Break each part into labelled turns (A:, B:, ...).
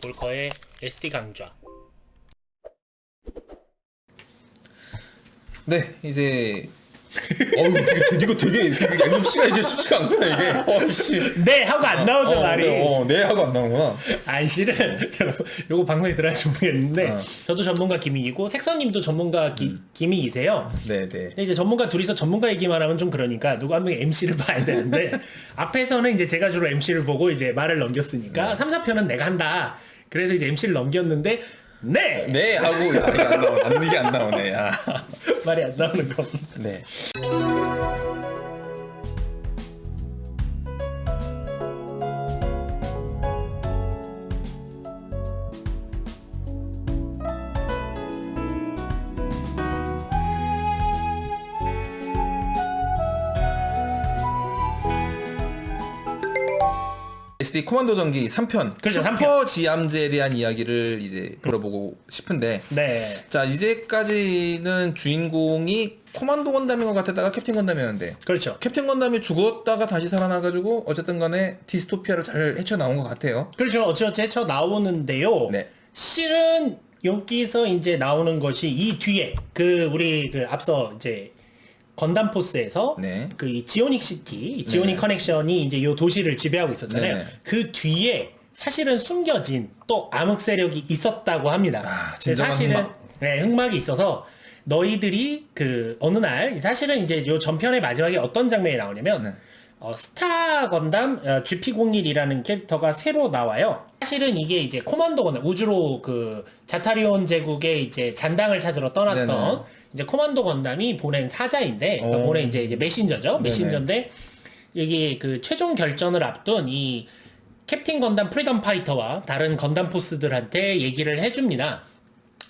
A: 볼커의 SD 강좌.
B: 네, 이제 이거 되게 MC가 이게 쉽지가 않구나 이게. 어씨.
A: 네 하고 안 나오죠 말이.
B: 네 하고 안 나오구나.
A: 아니 실은 여러분 요거 방송에 들어갈지 모르겠는데 저도 전문가 기믹이고 색선님도 전문가 기믹이세요.
B: 네.
A: 근데 이제 전문가 둘이서 전문가 얘기만 하면 좀 그러니까 누구 한 명이 MC를 봐야 되는데 앞에서는 이제 제가 주로 MC를 보고 이제 말을 넘겼으니까 3, 4편은 내가 한다. 그래서 이제 MC를 넘겼는데 네
B: 하고 야, 이게 안 나오네. 야.
A: 말이 안 나오는 거.
B: 네. SD 코만도 전기 3편
A: 그렇죠,
B: 슈퍼 지암즈에 대한 이야기를 이제 물어보고 싶은데
A: 네.
B: 자 이제까지는 주인공이 코만도 건담인 것 같았다가 캡틴 건담이었는데
A: 그렇죠.
B: 캡틴 건담이 죽었다가 다시 살아나가지고 어쨌든 간에 디스토피아를 잘 헤쳐나온 것 같아요.
A: 그렇죠. 어찌어찌 헤쳐 나오는데요.
B: 네.
A: 실은 여기서 이제 나오는 것이 이 뒤에 우리 앞서 이제 건담 포스에서
B: 네.
A: 이 지오닉 시티, 이 지오닉
B: 네네.
A: 커넥션이 이제 요 도시를 지배하고 있었잖아요.
B: 네네.
A: 그 뒤에 사실은 숨겨진 또 암흑 세력이 있었다고 합니다.
B: 아,
A: 근데
B: 진정한
A: 사실은
B: 흑막.
A: 네, 흑막이 있어서 너희들이 어느 날 사실은 이제 요 전편의 마지막에 어떤 장면이 나오냐면
B: 네.
A: 스타 건담 GP01이라는 캐릭터가 새로 나와요. 사실은 이게 이제 코만도 건담 우주로 자타리온 제국의 이제 잔당을 찾으러 떠났던
B: 네네.
A: 이제 코만도 건담이 보낸 사자인데 그러니까
B: 오.
A: 보낸 이제 메신저죠.
B: 네네.
A: 메신저인데 여기 최종 결전을 앞둔 이 캡틴 건담 프리덤 파이터와 다른 건담 포스들한테 얘기를 해줍니다.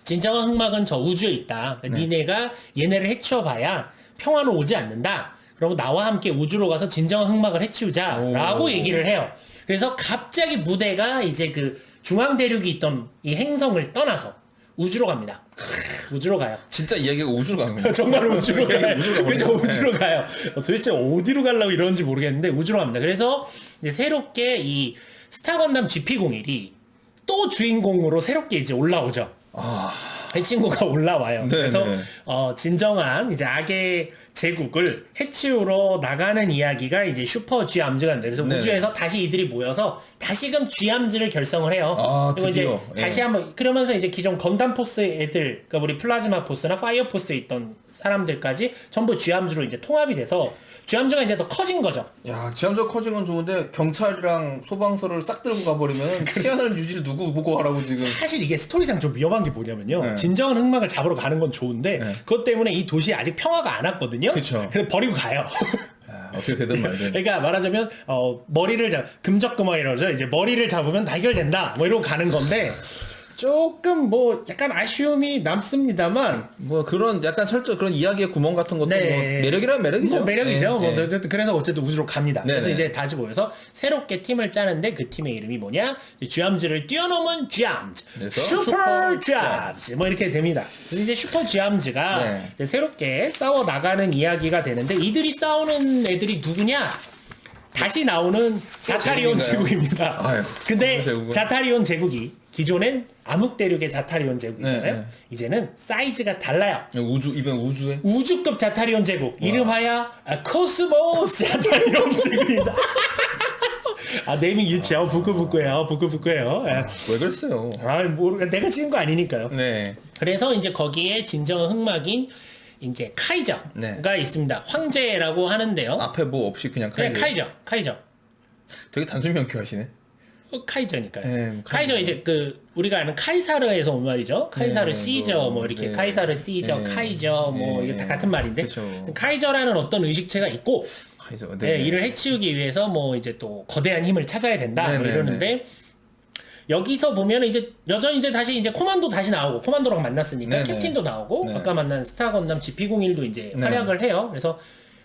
A: 진정한 흑막은 저 우주에 있다. 그러니까 니네가 얘네를 해치워봐야 평화는 오지 않는다. 그럼 나와 함께 우주로 가서 진정한 흑막을 해치우자라고 얘기를 해요. 그래서 갑자기 무대가 이제 중앙 대륙이 있던 이 행성을 떠나서 우주로 갑니다. 우주로 가요.
B: 진짜 이야기가 우주로 가는 거예요.
A: 정말 우주로 가요.
B: 우주로
A: 그죠?
B: 가버리네.
A: 우주로 가요. 도대체 어디로 가려고 이러는지 모르겠는데 우주로 갑니다. 그래서 이제 새롭게 이 스타 건담 GP01이 또 주인공으로 새롭게 이제 올라오죠. 이 친구가 올라와요.
B: 네,
A: 그래서
B: 네.
A: 진정한 이제 악의 제국을 해치우러 나가는 이야기가 이제 슈퍼 쥐암즈가 있는데 그래서
B: 네.
A: 우주에서 다시 이들이 모여서 다시금 쥐암즈를 결성을 해요.
B: 아,
A: 그리고 이제
B: 드디어.
A: 다시
B: 예.
A: 한번 그러면서 이제 기존 건담 포스 애들, 그러니까 우리 플라즈마 포스나 파이어 포스에 있던 사람들까지 전부 쥐암즈로 이제 통합이 돼서 쥐암즈가 이제 더 커진 거죠.
B: 야, 지암적 커진 건 좋은데 경찰이랑 소방서를 싹 들고 가버리면 치안을 유지를 누구 보고 하라고 지금.
A: 사실 이게 스토리상 좀 위험한 게 뭐냐면요.
B: 네.
A: 진정한 흑막을 잡으러 가는 건 좋은데
B: 네.
A: 그것 때문에 이 도시에 아직 평화가 안 왔거든요.
B: 그쵸.
A: 그래서 버리고 가요.
B: 어떻게 되든 말든.
A: 그러니까 말하자면 머리를 금적금화이라고 그러죠. 이제 머리를 잡으면 다 해결된다. 뭐 이러고 가는 건데 조금 약간 아쉬움이 남습니다만
B: 뭐 그런 약간 그런 이야기의 구멍 같은 것도
A: 네.
B: 뭐 매력이라면 매력이죠.
A: 뭐 매력이죠.
B: 네, 네.
A: 그래서 어쨌든 우주로 갑니다.
B: 네네.
A: 그래서 이제 다시 모여서 새롭게 팀을 짜는데 그 팀의 이름이 뭐냐? 쥐암즈를 뛰어넘은 쥐암즈.
B: 그래서
A: 슈퍼 쥐암즈. 뭐 이렇게 됩니다. 그래서 이제 슈퍼 쥐암즈가
B: 네.
A: 이제 새롭게 싸워 나가는 이야기가 되는데 이들이 싸우는 애들이 누구냐? 다시 나오는 자타리온
B: 제국인가요?
A: 제국입니다.
B: 아유,
A: 근데
B: 제국은.
A: 자타리온 제국이 기존엔 암흑 대륙의 자타리온 제국이잖아요.
B: 네, 네.
A: 이제는 사이즈가 달라요.
B: 이번 우주에
A: 우주급 자타리온 제국 이름하여 코스모스 자타리온 제국입니다. 네이밍 유치해요. 부끄부끄해요.
B: 왜 그랬어요?
A: 내가 지은 거 아니니까요.
B: 네.
A: 그래서 이제 거기에 진정한 흑막인 이제 카이저가
B: 네.
A: 있습니다. 황제라고 하는데요.
B: 앞에 뭐 없이 그냥
A: 그냥 카이저.
B: 되게 단순 명쾌하시네.
A: 카이저니까요.
B: 네, 뭐
A: 카이저 이제 우리가 아는 카이사르에서 온 말이죠. 카이사르
B: 네,
A: 시저 뭐 이렇게
B: 네.
A: 카이사르 시저
B: 네.
A: 카이저 뭐
B: 네.
A: 이게 다 같은 말인데
B: 그쵸.
A: 카이저라는 어떤 의식체가 있고
B: 카이저.
A: 네, 이를 해치우기 위해서 뭐 이제 또 거대한 힘을 찾아야 된다 뭐
B: 네네네.
A: 이러는데 여기서 보면 이제 여전히 이제 다시 이제 코만도 다시 나오고 코만도랑 만났으니까
B: 네네.
A: 캡틴도 나오고
B: 네.
A: 아까 만난 스타 건담 GP01도 이제
B: 네.
A: 활약을 해요. 그래서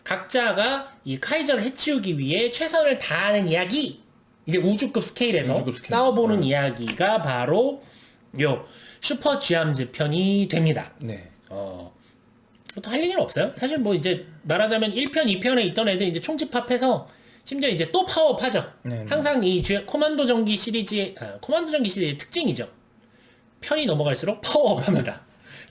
A: 각자가 이 카이저를 해치우기 위해 최선을 다하는 이야기 이제 우주급 스케일에서
B: 우주급 스케일.
A: 싸워보는 이야기가 바로 요 슈퍼 쥐암즈 편이 됩니다.
B: 네.
A: 또 할 얘기는 없어요. 사실 뭐 이제 말하자면 1편, 2편에 있던 애들 이제 총집합해서 심지어 이제 또 파워업하죠.
B: 네, 네.
A: 항상 이 코만도 전기 시리즈의 코만도 전기 시리즈의 특징이죠. 편이 넘어갈수록 파워업합니다.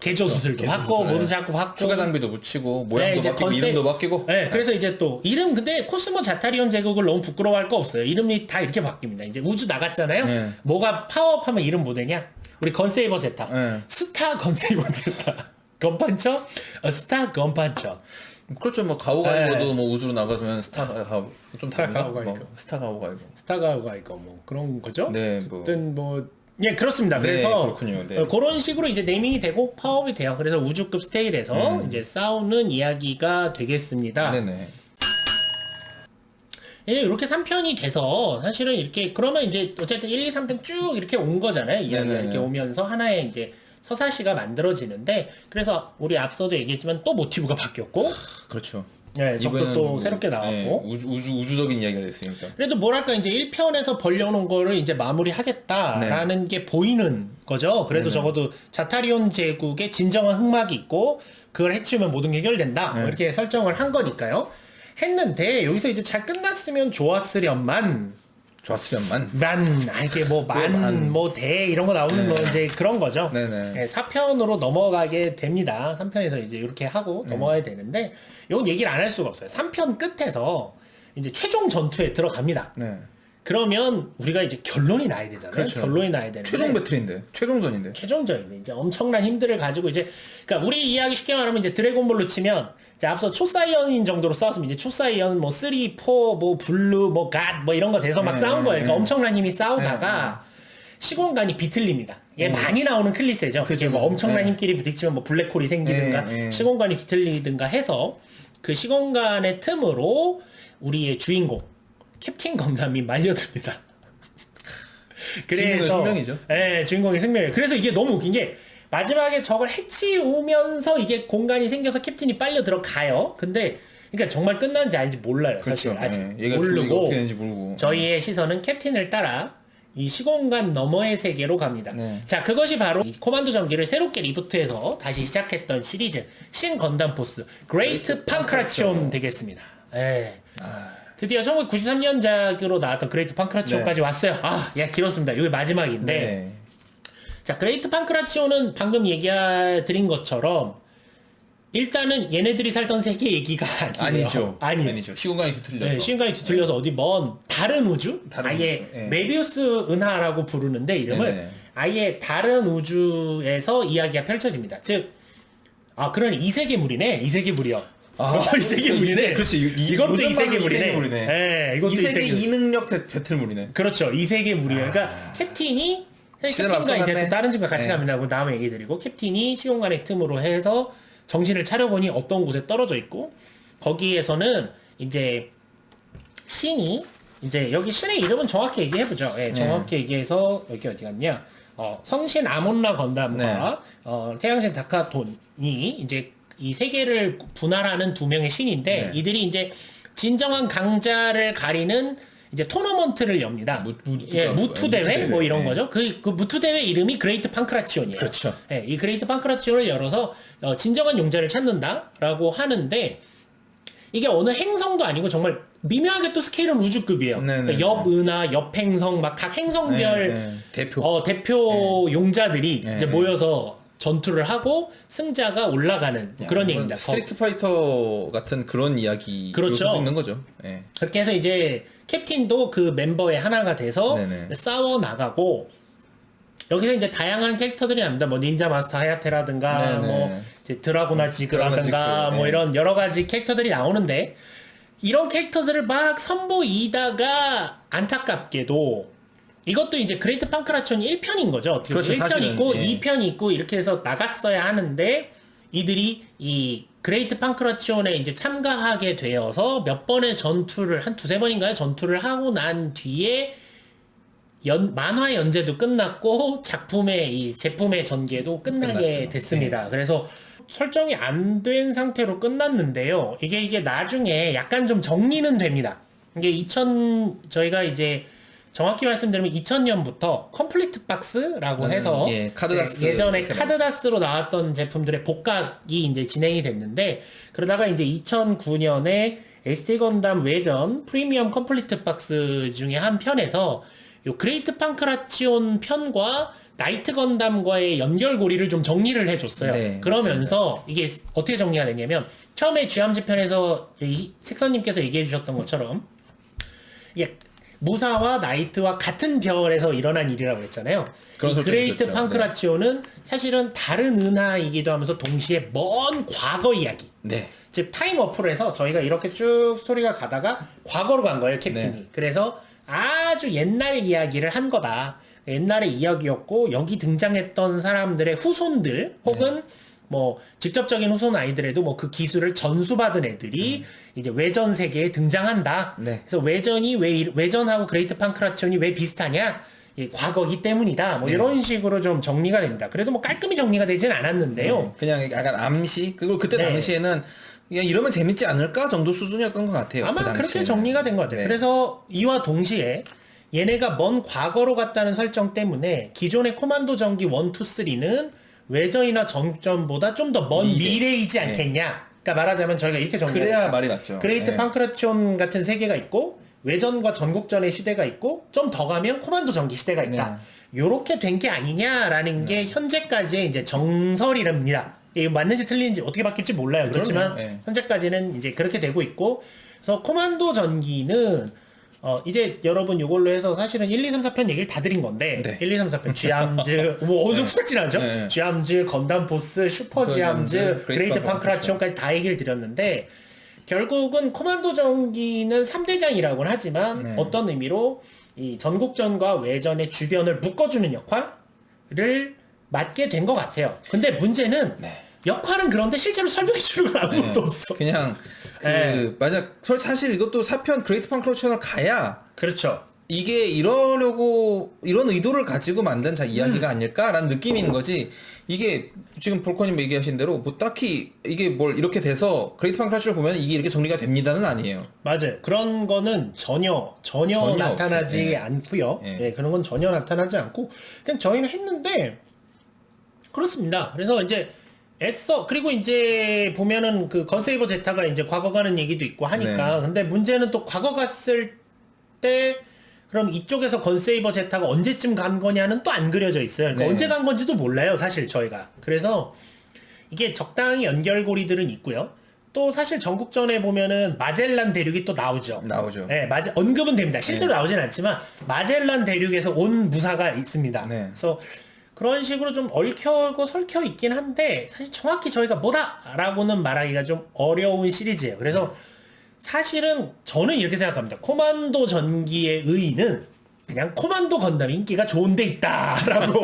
A: 개조 수술도
B: 개조
A: 받고
B: 수술,
A: 모두 자꾸 받고
B: 추가 장비도 붙이고 모양도
A: 이제
B: 바뀌고
A: 컨셉-
B: 이름도 바뀌고.
A: 네, 그래서 이제 또 이름 근데 코스모 자타리온 제국을 너무 부끄러워할 거 없어요. 이름이 다 이렇게 바뀝니다. 이제 우주 나갔잖아요.
B: 네.
A: 뭐가 파워업하면 이름 뭐 되냐? 우리 건세이버 제타,
B: 네.
A: 스타 건세이버 제타, 건판처, 스타 건판처.
B: 그렇죠. 뭐 가오가이거도 뭐 우주로 나가면 스타가 좀
A: 스타
B: 다른가?
A: 가오가이거.
B: 뭐 스타 가오가이거.
A: 스타가 이거 뭐 그런 거죠?
B: 네, 뭐.
A: 어쨌든 뭐 예, 그렇습니다.
B: 네,
A: 그래서
B: 그렇군요. 네.
A: 그런 식으로 이제 네이밍이 되고 파업이 돼요. 그래서 우주급 스테일에서 이제 싸우는 이야기가 되겠습니다.
B: 네네.
A: 예, 이렇게 3편이 돼서 사실은 이렇게 그러면 이제 어쨌든 1, 2, 3편 쭉 이렇게 온 거잖아요. 이야기가
B: 네네네.
A: 이렇게 오면서 하나의 이제 서사시가 만들어지는데 그래서 우리 앞서도 얘기했지만 또 모티브가 바뀌었고
B: 그렇죠.
A: 네, 적도
B: 이번에는
A: 또
B: 뭐,
A: 새롭게 나왔고
B: 네, 우주적인 이야기가 됐으니까.
A: 그래도 뭐랄까 이제 1편에서 벌려놓은 거를 이제 마무리하겠다라는 게 보이는 거죠. 그래도
B: 네네.
A: 적어도 자타리온 제국에 진정한 흑막이 있고 그걸 해치우면 모든 게 해결된다. 뭐
B: 네.
A: 이렇게 설정을 한 거니까요. 했는데 여기서 이제 잘 끝났으면 좋았으련만
B: 좋았으련만.
A: 이게 뭐
B: 만.
A: 뭐 대 이런 거 나오는 뭐 이제 그런 거죠.
B: 네네.
A: 네, 4편으로 넘어가게 됩니다. 3편에서 이제 이렇게 하고 넘어가야 되는데 이건 얘기를 안 할 수가 없어요. 3편 끝에서 이제 최종 전투에 들어갑니다.
B: 네.
A: 그러면 우리가 이제 결론이 나야 되잖아요.
B: 그렇죠.
A: 결론이 나야 되는데
B: 최종 배틀인데. 최종전인데.
A: 최종적인 이제 엄청난 힘들을 가지고 이제 그러니까 우리 이야기 쉽게 말하면 이제 드래곤볼로 치면 이제 앞서 초사이언인 정도로 싸웠으면 이제 초사이언 뭐 3, 4, 뭐 블루, 뭐 갓 뭐 이런 거 돼서 막 싸운 거예요. 그러니까 엄청난 힘이 싸우다가 시공간이 비틀립니다. 이게 많이 나오는 클리세죠.
B: 그죠,
A: 뭐
B: 그죠.
A: 엄청난
B: 네.
A: 힘끼리 부딪히면 뭐 블랙홀이 생기든가
B: 네.
A: 시공간이 비틀리든가 해서 그 시공간의 틈으로 우리의 주인공 캡틴 건담이 말려듭니다.
B: 주인공의 숙명이죠.
A: 네, 주인공의 숙명이에요. 그래서 이게 너무 웃긴 게 마지막에 저걸 해치우면서 이게 공간이 생겨서 캡틴이 빨려 들어가요. 근데 그러니까 정말 끝난지 아닌지 몰라요. 사실
B: 그렇죠.
A: 아직
B: 네. 얘가
A: 모르고
B: 어떻게 되는지 모르고.
A: 저희의 시선은 캡틴을 따라 이 시공간 너머의 세계로 갑니다.
B: 네.
A: 자, 그것이 바로 이 코만도 전기를 새롭게 리부트해서 다시 시작했던 시리즈 신 건담 포스 그레이트 판크라치온 되겠습니다. 예. 드디어 1993년작으로 나왔던 그레이트 판크라치온까지 왔어요. 아, 야, 길었습니다. 이게 마지막인데.
B: 네.
A: 자, 그레이트 판크라치온은 방금 얘기 드린 것처럼 일단은 얘네들이 살던 세계 얘기가 아니에요.
B: 아니죠.
A: 아니에요.
B: 시공간이 뒤틀려서.
A: 네, 시간이 뒤틀려서 어디 먼 다른 우주?
B: 다른
A: 아예
B: 우주, 예.
A: 메비우스 은하라고 부르는데 이름을
B: 네네.
A: 아예 다른 우주에서 이야기가 펼쳐집니다. 즉, 그런 이세계물이네. 이세계물이요. 이세계물이네.
B: 그렇지.
A: 이것도
B: 요즘 말로
A: 이세계물이네.
B: 이세계물이네.
A: 네, 이것도
B: 이세계
A: 이세계물.
B: 이능력 배틀물이네.
A: 그렇죠. 이세계물이에요. 그러니까 캡틴이
B: 시대를
A: 캡틴과 이제
B: 앞서갔네.
A: 또 다른 집과 같이
B: 네.
A: 갑니다. 그 다음에 얘기 드리고 캡틴이 시공간의 틈으로 해서 정신을 차려보니 어떤 곳에 떨어져 있고 거기에서는 이제 신이 이제 여기 신의 이름은 정확히 얘기해보죠. 예, 정확히 얘기해서 여기 어디 갔냐? 성신 아몬라 건담과 태양신 다카톤이 이제 이 세계를 분할하는 두 명의 신인데
B: 네.
A: 이들이 이제 진정한 강자를 가리는 이제 토너먼트를 엽니다. 무투 대회 뭐 이런
B: 네.
A: 거죠. 그 무투 대회 이름이 그레이트 판크라치온이에요.
B: 그렇죠.
A: 예, 이 그레이트 판크라치온을 열어서 진정한 용자를 찾는다라고 하는데 이게 어느 행성도 아니고 정말 미묘하게 또 스케일은 우주급이에요.
B: 네네.
A: 옆 은하, 옆 행성, 막 각 행성별 대표 용자들이 이제 모여서 전투를 하고 승자가 올라가는 그런 얘기입니다.
B: 스트리트 파이터 같은 그런 이야기
A: 그렇죠.
B: 요소도 있는 거죠. 네.
A: 그렇게 해서 이제 캡틴도 그 멤버의 하나가 돼서
B: 네네.
A: 싸워 나가고 여기서 이제 다양한 캐릭터들이 나옵니다. 뭐 닌자 마스터 하야테라든가
B: 네네.
A: 뭐 이제 드라구나 지그라든가
B: 드라구나 지그,
A: 뭐
B: 네.
A: 이런 여러 가지 캐릭터들이 나오는데 이런 캐릭터들을 막 선보이다가 안타깝게도 이것도 이제 그레이트 판크라치온 1편인 거죠. 어떻게 보면
B: 그렇죠,
A: 1편
B: 사실은,
A: 있고
B: 예.
A: 2편 있고 이렇게 해서 나갔어야 하는데 이들이 이 그레이트 판크라치온에 이제 참가하게 되어서 몇 번의 전투를 한 두세 번인가요? 전투를 하고 난 뒤에 만화 연재도 끝났고 작품의 이 제품의 전개도 끝나게
B: 끝났죠.
A: 됐습니다. 그래서 설정이 안 된 상태로 끝났는데요. 이게 나중에 약간 좀 정리는 됩니다. 이게 저희가 이제 정확히 말씀드리면 2000년부터 컴플리트 박스라고 해서
B: 예, 카드다스
A: 예전에
B: 세트로.
A: 카드다스로 나왔던 제품들의 복각이 이제 진행이 됐는데 그러다가 이제 2009년에 SD 건담 외전 프리미엄 컴플리트 박스 중에 한 편에서 요 그레이트 판크라치온 편과 나이트 건담과의 연결고리를 좀 정리를 해줬어요.
B: 네,
A: 그러면서 이게 어떻게 정리가 됐냐면 처음에 쥐암즈 편에서 색선님께서 얘기해 주셨던 것처럼 이게 무사와 나이트와 같은 별에서 일어난 일이라고 했잖아요.
B: 그런
A: 이
B: 설정이
A: 그레이트
B: 있었죠.
A: 판크라치오는 사실은 다른 은하이기도 하면서 동시에 먼 과거 이야기.
B: 네.
A: 즉 타임워프를 해서 저희가 이렇게 쭉 스토리가 가다가 과거로 간 거예요, 캡틴이.
B: 네.
A: 그래서 아주 옛날 이야기를 한 거다. 옛날의 이야기였고 여기 등장했던 사람들의 후손들 혹은 뭐 직접적인 후손 아이들에도 뭐 그 기술을 전수받은 애들이 이제 외전 세계에 등장한다.
B: 네.
A: 그래서 외전이 외전하고 그레이트 판크라치온이 왜 비슷하냐? 이 과거이기 때문이다. 뭐
B: 네.
A: 이런 식으로 좀 정리가 됩니다. 그래도 뭐 깔끔히 정리가 되진 않았는데요.
B: 그냥 약간 암시 그리고 그때
A: 네.
B: 당시에는 그냥 이러면 재밌지 않을까 정도 수준이었던 것 같아요.
A: 아마
B: 그
A: 그렇게
B: 당시에는.
A: 정리가 된 것 같아요.
B: 네.
A: 그래서 이와 동시에 얘네가 먼 과거로 갔다는 설정 때문에 기존의 코만도 전기 1, 2, 3는 외전이나 전전보다 좀 더 먼
B: 미래.
A: 미래이지 않겠냐. 그러니까 말하자면 저희가 이렇게 정리해요.
B: 그래야 말이 맞죠.
A: 그레이트
B: 네.
A: 판크라치온 같은 세계가 있고 외전과 전국전의 시대가 있고 좀 더 가면 코만도 전기 시대가 있다. 요렇게 된 게 아니냐라는 게 현재까지의 이제 정설이랍니다. 이게 맞는지 틀린지 어떻게 바뀔지 몰라요. 그렇지만
B: 네.
A: 현재까지는 이제 그렇게 되고 있고 그래서 코만도 전기는 이제 여러분 요걸로 해서 사실은 1, 2, 3, 4편 얘기를 다 드린 건데
B: 네.
A: 1, 2, 3, 4편 쥐암즈 뭐 엄청 후딱지나죠?
B: 네.
A: 쥐암즈, 건담 보스, 슈퍼 쥐암즈, 그레이트 판크라치온까지 다 얘기를 드렸는데 결국은 코만도 전기는 3대장이라고는 하지만
B: 네.
A: 어떤 의미로 이 전국전과 외전의 주변을 묶어주는 역할을 맡게 된 것 같아요. 근데 문제는
B: 네.
A: 역할은 그런데 실제로 설명해 주는 건 아무것도 없어.
B: 그냥 그
A: 네.
B: 만약 사실 이것도 4편 그레이트 판크로치온을 가야
A: 그렇죠.
B: 이게 이러려고 이런 의도를 가지고 만든 이야기가 아닐까라는 느낌이 있는 거지. 이게 지금 볼커님 얘기하신 대로 뭐 딱히 이게 뭘 이렇게 돼서 그레이트 판크로치를 보면 이게 이렇게 정리가 됩니다는 아니에요.
A: 맞아요. 그런 거는 전혀 나타나지
B: 없어요. 예.
A: 않고요.
B: 예.
A: 예, 그런 건 전혀 나타나지 않고 그냥 저희는 했는데 그렇습니다. 그래서 이제 애써 그리고 이제 보면은 그 건세이버 제타가 이제 과거 가는 얘기도 있고 하니까 근데 문제는 또 과거 갔을 때 그럼 이쪽에서 건세이버 제타가 언제쯤 간 거냐는 또 안 그려져 있어요. 그러니까
B: 네.
A: 언제 간 건지도 몰라요, 사실 저희가. 그래서 이게 적당히 연결고리들은 있고요. 또 사실 전국전에 보면은 마젤란 대륙이 또 나오죠.
B: 나오죠.
A: 네, 언급은 됩니다. 실제로 나오진 않지만 마젤란 대륙에서 온 무사가 있습니다.
B: 네.
A: 그래서 그런 식으로 좀 얽혀고 설켜 있긴 한데 사실 정확히 저희가 뭐다라고는 말하기가 좀 어려운 시리즈예요. 그래서 사실은 저는 이렇게 생각합니다. 코만도 전기의 의의는 그냥 코만도 건담 인기가 좋은 데 있다라고.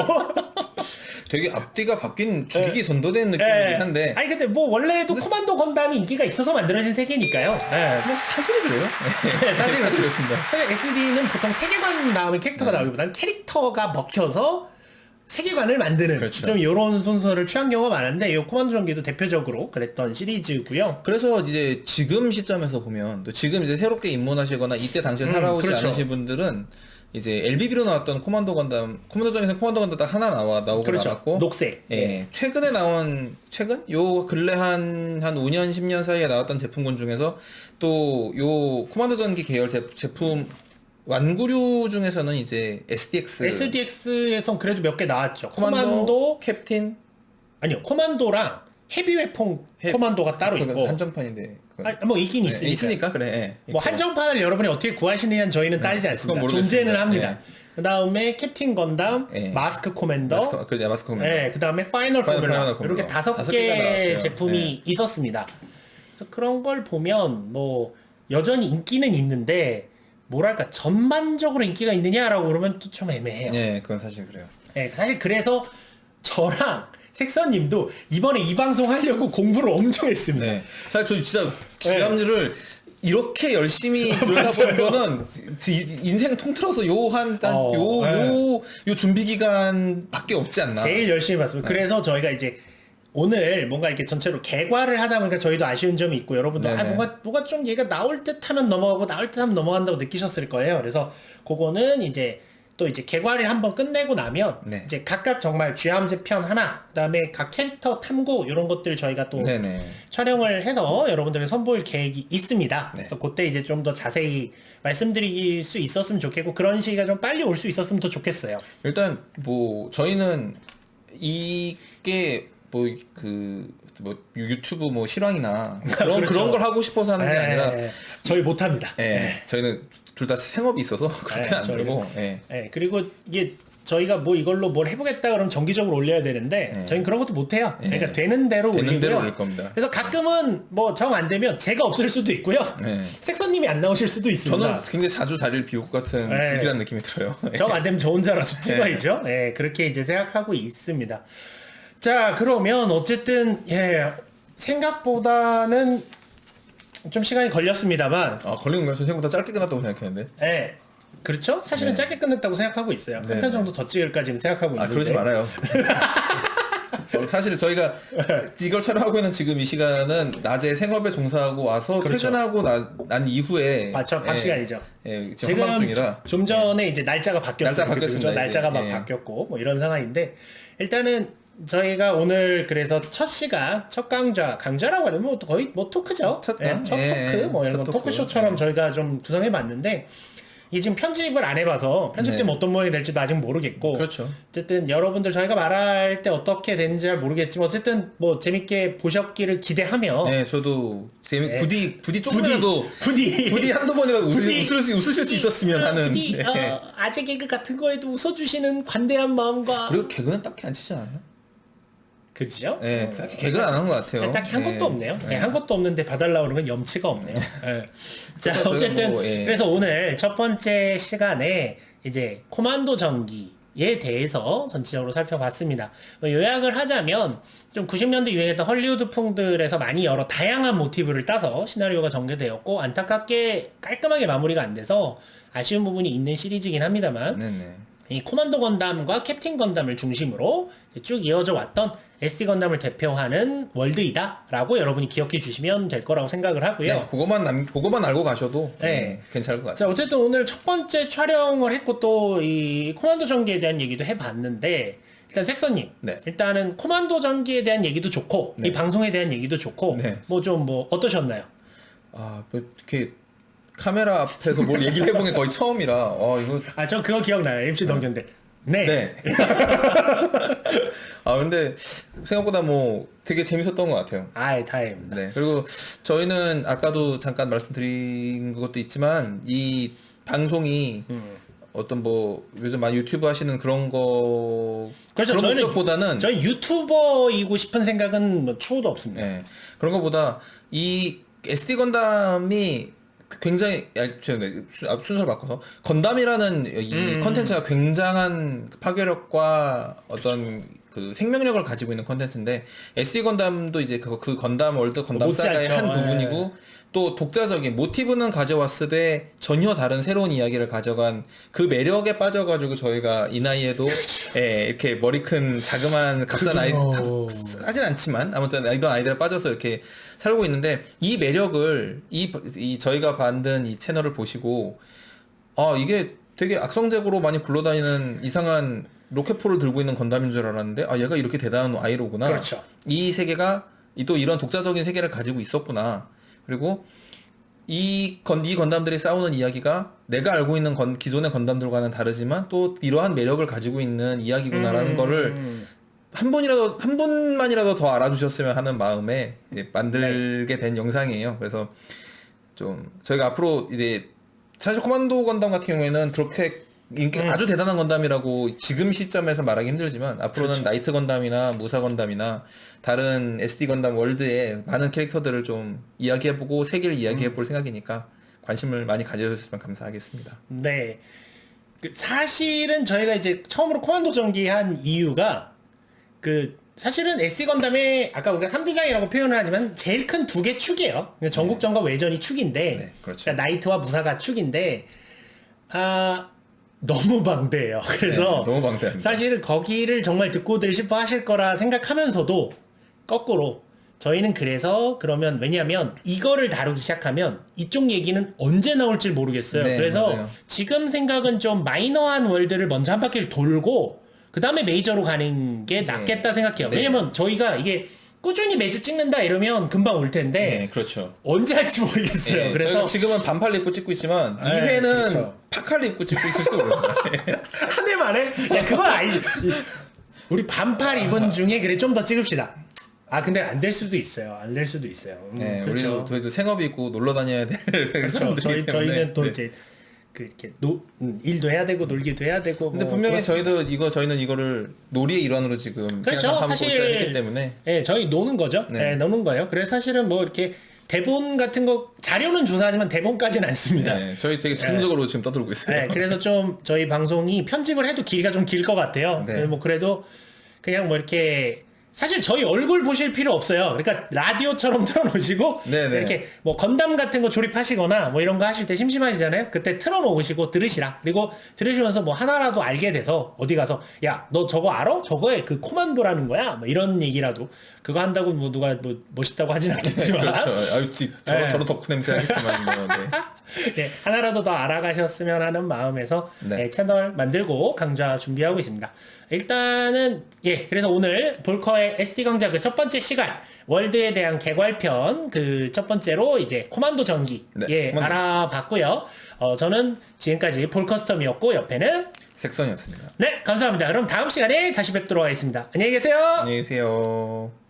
B: 되게 앞뒤가 바뀐 죽이기 선도된 느낌이긴
A: 예.
B: 한데
A: 아니 근데 뭐 원래도 코만도 건담이 인기가 있어서 만들어진 세계니까요. 예.
B: 뭐 사실 그래요.
A: 네, 사실
B: 그렇습니다.
A: 사실 SD는 보통 세계관 나오면 캐릭터가 나오기보다는 캐릭터가 먹혀서 세계관을 만드는
B: 그렇죠.
A: 좀 이런 순서를 취한 경우가 많은데 이 코만도 전기도 대표적으로 그랬던 시리즈고요.
B: 그래서 이제 지금 시점에서 보면 또 지금 이제 새롭게 입문하시거나 이때 당시에 살아오지
A: 그렇죠.
B: 않으신 분들은 이제 LBB로 나왔던 코만도 건담에서 코만도 건담 딱 하나 나오고
A: 그렇죠.
B: 나왔고
A: 녹색.
B: 예. 최근에 나온 요 근래 한 5년 10년 사이에 나왔던 제품군 중에서 또 요 코만도 전기 계열 제품 완구류 중에서는 이제
A: SDX에선 그래도 몇 개 나왔죠.
B: 코만도 캡틴
A: 아니요. 코만도랑 헤비웨폰 코만도가 따로
B: 그건
A: 있고
B: 한정판인데 그건.
A: 아니, 뭐 있긴 있으니까.
B: 있으니까 그래. 예.
A: 뭐
B: 있고.
A: 한정판을 여러분이 어떻게 구하시느냐는 저희는 따지지 않습니다.
B: 그건 모르겠습니다.
A: 존재는 합니다.
B: 예.
A: 그 다음에 캡틴 건담,
B: 예.
A: 마스크 코맨더,
B: 마스크 코맨더.
A: 네, 그 다음에 파이널
B: 파이널
A: 포뮬라
B: 포뮬러.
A: 이렇게 다섯
B: 다섯 개가
A: 개
B: 나왔어요.
A: 제품이 있었습니다. 그래서 그런 걸 보면 뭐 여전히 인기는 있는데 뭐랄까 전반적으로 인기가 있느냐라고 그러면 또 좀 애매해요.
B: 네, 그건 사실 그래요.
A: 네, 사실 그래서 저랑 색선님도 이번에 이 방송 하려고 공부를 엄청 했습니다.
B: 네. 사실 저 진짜 기암즈를 이렇게 열심히 놀아본 거는 인생 통틀어서 요 준비 기간밖에 없지 않나.
A: 제일 열심히 봤습니다. 그래서 저희가 이제 오늘 뭔가 이렇게 전체로 개괄을 하다 보니까 저희도 아쉬운 점이 있고 여러분도
B: 네네.
A: 뭐가 좀 얘가 나올 듯 하면 넘어가고 나올 듯 하면 넘어간다고 느끼셨을 거예요. 그래서 그거는 이제 또 이제 개괄을 한번 끝내고 나면
B: 네.
A: 이제 각각 정말 쥐암제 편 하나, 그다음에 각 캐릭터 탐구 이런 것들 저희가 또
B: 네네.
A: 촬영을 해서 여러분들에게 선보일 계획이 있습니다.
B: 네.
A: 그래서 그때 이제 좀 더 자세히 말씀드릴 수 있었으면 좋겠고 그런 시기가 좀 빨리 올 수 있었으면 더 좋겠어요.
B: 일단 뭐 저희는 이게 뭐 유튜브 뭐 실황이나 그런
A: 그렇죠.
B: 그런 걸 하고 싶어서 하는 게 아니라
A: 저희 못합니다.
B: 저희는 둘 다 생업이 있어서 그렇게 안 되고
A: 그리고 이게 저희가 뭐 이걸로 뭘 해보겠다 그러면 정기적으로 올려야 되는데 저희는 그런 것도 못해요. 그러니까 되는 대로 올리고요.
B: 올릴 겁니다.
A: 그래서 가끔은 뭐 정 안 되면 제가 없을 수도 있고요. 색선님이 안 나오실 수도 있습니다.
B: 저는 굉장히 자주 자리를 비울 것 같은 불길한 느낌이 들어요.
A: 정 안 되면 저 혼자라도 찍어야죠. 그렇게 이제 생각하고 있습니다. 자, 그러면 어쨌든 생각보다는 좀 시간이 걸렸습니다만
B: 걸린 거면 생각보다 짧게 끝났다고 생각했는데.
A: 그렇죠? 사실은 짧게 끝냈다고 생각하고 있어요. 한 편 정도 더 찍을까 지금 생각하고 있는데.
B: 그러지 말아요. 사실 저희가 이걸 촬영하고 있는 지금 이 시간은 낮에 생업에 종사하고 와서
A: 그렇죠.
B: 퇴근하고 난 이후에
A: 맞죠, 밤 시간이죠.
B: 지금 한밤 중이라.
A: 좀 전에 이제 날짜가 바뀌었어요.
B: 날짜 바뀌었습니다.
A: 그죠? 날짜가 막 바뀌었고 뭐 이런 상황인데 일단은 저희가 오늘 그래서 첫 시간, 첫 강좌라고 하면 뭐 거의 뭐 토크죠. 첫 토크 뭐 이런 거 토크쇼처럼 저희가 좀 구성해봤는데 이 지금 편집을 안 해봐서 편집되면 어떤 모양이 될지도 아직 모르겠고.
B: 그렇죠.
A: 어쨌든 여러분들 저희가 말할 때 어떻게 되는지 잘 모르겠지만 어쨌든 뭐 재밌게 보셨기를 기대하며.
B: 저도 부디 조금이라도 부디 한두 번이라도 웃으실 수 있었으면 하는.
A: 부디 아재 개그 같은 거에도 웃어주시는 관대한 마음과.
B: 그리고 개그는 딱히 안 치지 않아요?
A: 그렇죠?
B: 딱히 개그는 안 한 것 같아요.
A: 딱히 한 것도 없네요. 한 것도 없는데 봐달라고 그러면 염치가 없네요. 자, 어쨌든 그래서 오늘 첫 번째 시간에 이제 코만도 전기에 대해서 전체적으로 살펴봤습니다. 요약을 하자면 좀 90년대 유행했던 헐리우드풍들에서 많이 여러 다양한 모티브를 따서 시나리오가 전개되었고 안타깝게 깔끔하게 마무리가 안 돼서 아쉬운 부분이 있는 시리즈이긴 합니다만 이 코만도 건담과 캡틴 건담을 중심으로 쭉 이어져 왔던 SD 건담을 대표하는 월드이다라고 여러분이 기억해 주시면 될 거라고 생각을 하고요.
B: 그거만 알고 가셔도 괜찮을 것 같아요.
A: 자, 어쨌든 오늘 첫 번째 촬영을 했고 또 이 코만도 전기에 대한 얘기도 해봤는데 일단 색선님, 일단은 코만도 전기에 대한 얘기도 좋고 이 방송에 대한 얘기도 좋고 뭐 어떠셨나요?
B: 뭐 이렇게 카메라 앞에서 뭘 얘기를 해본 게 거의 처음이라 이거
A: 저 그거 기억나요. MC 동견대. 네.
B: 근데 생각보다 뭐 되게 재밌었던 것 같아요.
A: 다행입니다.
B: 그리고 저희는 아까도 잠깐 말씀드린 것도 있지만 이 방송이 어떤 뭐 요즘 많이 유튜브 하시는 그런
A: 그렇죠.
B: 그런 목적보다는
A: 저희 유튜버이고 싶은 생각은 뭐 추호도 없습니다.
B: 그런 것보다 이 SD 건담이 굉장히 순서를 바꿔서 건담이라는 이 컨텐츠가 굉장한 파괴력과 어떤 그 생명력을 가지고 있는 컨텐츠인데 SD 건담도 이제 그 건담 월드 건담 사가의 한 부분이고 또 독자적인 모티브는 가져왔을 때 전혀 다른 새로운 이야기를 가져간 그 매력에 빠져가지고 저희가 이 나이에도 이렇게 머리 큰 자그마한 값싼 아이 하진 않지만 아무튼 이런 아이들에 빠져서 이렇게 살고 있는데 이 매력을 이 저희가 만든 이 채널을 보시고 이게 되게 악성적으로 많이 굴러다니는 이상한 로켓포를 들고 있는 건담인 줄 알았는데 얘가 이렇게 대단한 아이로구나.
A: 그렇죠.
B: 이 세계가 또 이런 독자적인 세계를 가지고 있었구나. 그리고 이 건담들이 싸우는 이야기가 내가 알고 있는 기존의 건담들과는 다르지만 또 이러한 매력을 가지고 있는 이야기구나라는 거를 한 분만이라도 더 알아주셨으면 하는 마음에 만들게 된 영상이에요. 그래서 좀 저희가 앞으로 이제 사실 코만도 건담 같은 경우에는 그렇게 아주 대단한 건담이라고 지금 시점에서 말하기 힘들지만 앞으로는 나이트 건담이나 무사 건담이나 다른 SD 건담 월드의 많은 캐릭터들을 좀 이야기해보고 세계를 이야기해볼 생각이니까 관심을 많이 가져주셨으면 감사하겠습니다.
A: 네. 사실은 저희가 이제 처음으로 코만도 전기한 이유가 사실은 SD 건담의 아까 우리가 3대장이라고 표현을 하지만 제일 큰 두 개 축이에요. 전국전과 외전이 축인데
B: 그렇죠.
A: 그러니까 나이트와 무사가 축인데 너무 방대해요. 그래서
B: 너무 방대합니다.
A: 사실은 거기를 정말 듣고들 싶어 하실 거라 생각하면서도 거꾸로 저희는 그래서 그러면 왜냐하면 이거를 다루기 시작하면 이쪽 얘기는 언제 나올지 모르겠어요.
B: 네,
A: 그래서
B: 맞아요.
A: 지금 생각은 좀 마이너한 월드를 먼저 한 바퀴를 돌고 그 다음에 메이저로 가는 게 낫겠다 생각해요.
B: 네.
A: 왜냐면 저희가 이게 꾸준히 매주 찍는다 이러면 금방 올 텐데
B: 네, 그렇죠.
A: 언제 할지 모르겠어요.
B: 네,
A: 그래서
B: 저희가 지금은 반팔 입고 찍고 있지만
A: 네,
B: 2회는
A: 그렇죠.
B: 파카를 입고 찍고 있을 수도 모릅니다.
A: 한 해 만에? 야, 그건 아니지. 우리 반팔 입은 중에 그래 좀 더 찍읍시다. 아, 근데 안 될 수도 있어요. 안 될 수도 있어요.
B: 네,
A: 그렇죠.
B: 저희도 생업이 있고 놀러 다녀야 될
A: 그렇죠.
B: 사람들이기 때문에.
A: 저희는 또
B: 네.
A: 이제 그 이렇게 일도 해야 되고 놀기도 해야 되고.
B: 근데
A: 뭐
B: 분명히
A: 그렇습니다.
B: 저희는 이거를 놀이의 일환으로 지금
A: 그렇죠.
B: 생각하고
A: 사실
B: 시작했기 때문에.
A: 예, 저희 노는 거죠.
B: 네.
A: 예, 노는 거예요. 그래서 사실은 뭐 이렇게 대본 같은 거 자료는 조사하지만 대본까지는 안 씁니다.
B: 네, 저희 되게 즉흥적으로 지금 떠들고 있어요.
A: 네, 그래서 좀 저희 방송이 편집을 해도 길이가 좀 길 것 같아요.
B: 네.
A: 뭐 그래도 그냥 뭐 이렇게 사실 저희 얼굴 보실 필요 없어요. 그러니까 라디오처럼 틀어놓으시고
B: 네네.
A: 이렇게 뭐 건담 같은 거 조립하시거나 뭐 이런 거 하실 때 심심하시잖아요. 그때 틀어놓으시고 들으시라. 그리고 들으시면서 뭐 하나라도 알게 돼서 어디 가서 야, 너 저거 알아? 저거에 그 코만도라는 거야? 뭐 이런 얘기라도 그거 한다고 뭐 누가 뭐 멋있다고 하진 않겠지만
B: 그렇죠. 아유,
A: 네.
B: 저런 덕후 냄새 하겠지만 뭐, 네.
A: 네, 하나라도 더 알아가셨으면 하는 마음에서
B: 네.
A: 네, 채널 만들고 강좌 준비하고 있습니다. 일단은 예, 그래서 오늘 볼커의 SD 강좌 그 첫 번째 시간 월드에 대한 개괄편 그 첫 번째로 이제 코만도 전기
B: 네,
A: 예
B: 코만도.
A: 알아봤고요. 저는 지금까지 볼커스텀이었고 옆에는
B: 색선이었습니다.
A: 네 감사합니다. 그럼 다음 시간에 다시 뵙도록 하겠습니다. 안녕히 계세요.
B: 안녕히 계세요.